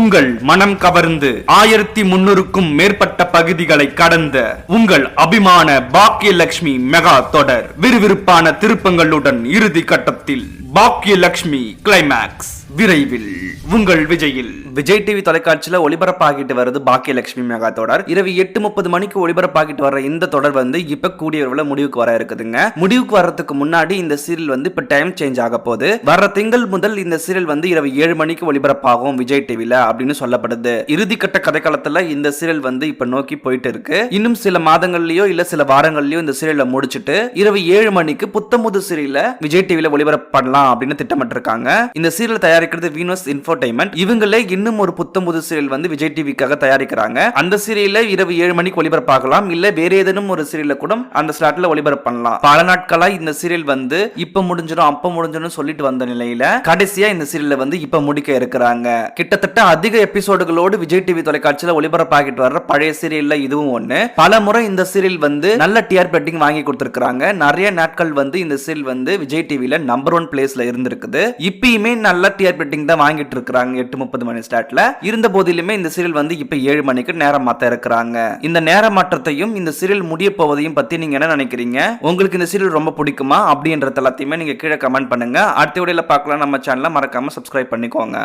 உங்கள் மனம் கவர்ந்து 1300க்கும் மேற்பட்ட பகுதிகளை கடந்த உங்கள் அபிமான பாக்கியலட்சுமி மெகா தொடர் விறுவிறுப்பான திருப்பங்களுடன் இறுதி கட்டத்தில் பாக்கியலட்சுமி கிளைமேக்ஸ் விரைவில் உங்கள் விஜய் டிவி தொலைக்காட்சியில ஒளிபரப்பாகிட்டு வருது பாக்கியலட்சுமி மெகா தொடர். இரவு 8:30 மணிக்கு ஒளிபரப்பாகிட்டு வர்ற இந்த தொடர் இப்ப கூடிய விரைவில் முடிவுக்கு வர இருக்குதுங்க. முடிவுக்கு வர்றதுக்கு முன்னாடி இந்த சீரியல் இப்ப டைம் சேஞ்ச் ஆக போகுது. வர்ற திங்கள் முதல் இந்த சீரியல் இரவு 7 மணிக்கு ஒளிபரப்பாகும் விஜய் டிவில அப்படின்னு சொல்லப்படுது. இறுதிக்கட்ட கதைக்காலத்துல இந்த சீரியல் இப்ப நோக்கி போயிட்டு இருக்கு. இன்னும் சில மாதங்கள்லயோ இல்ல சில வாரங்கள்லயோ இந்த சீரியலை முடிச்சிட்டு இரவு 7 மணிக்கு புத்தமுது சீரியல விஜய் டிவில ஒளிபரப்படலாம் அப்படின்னு திட்டமிட்டு இருக்காங்க. இந்த சீரியல் தயாரிக்கிறது வீனஸ் இன்ஃபோடைன்மெண்ட். இவங்களே இன்னும் ஒரு புத்தமுது சீரியல் விஜய் டிவிக்காக தயாரிக்கிறாங்க. அந்த சீரியல்ல இரவு 7 மணிக்கு ஒளிபரப்பாகலாம், இல்ல வேற ஏதேனும் ஒரு சீரியல்ல கூட அந்த ஸ்லாட்ல ஒளிபரப்பு பண்ணலாம். பல நாட்களா இந்த சீரியல் இப்ப முடிஞ்சிடும் அப்ப முடிஞ்சிடும் சொல்லிட்டு வந்த நிலையில கடைசியா இந்த சீரியல்ல இப்ப முடிக்க இருக்கிறாங்க. கிட்டத்தட்ட அதிக எபிசோடுகளோடு விஜய் டிவி தொலைக்காட்சியில ஒளிபரப்பாகிட்டு வர்ற பழைய சீரியல்ல இதுவும் ஒண்ணு. பல முறை இந்த சீரியல் நல்ல டிஆர்பி ரேட்டிங் வாங்கி கொடுத்திருக்காங்க. நிறைய நாட்கள் இந்த சீரியல் விஜய் டிவில நம்பர் 1 பிளேஸ்ல இருந்திருக்குது. இப்பயுமே நல்ல டிஆர்பி ரேட்டிங் தான் வாங்கிட்டு இருக்காங்க 8:30 மணி ஸ்டார்ட்ல. இருந்த போதிலுமே இந்த சீரியல் இப்ப 7 மணிக்கு நேரம் மாத்த இருக்கிறாங்க. இந்த நேர மாற்றத்தையும் இந்த சீரியல் முடிய போவதையும் பத்தி நீங்க என்ன நினைக்கிறீங்க? உங்களுக்கு இந்த சீரியல் ரொம்ப பிடிக்குமா அப்படின்றது எல்லாத்தையுமே நீங்க கீழே கமெண்ட் பண்ணுங்க. அடுத்த வீடியோல பார்க்கலாம். நம்ம சேனலை மறக்காம சப்ஸ்கிரைப் பண்ணிக்கோங்க.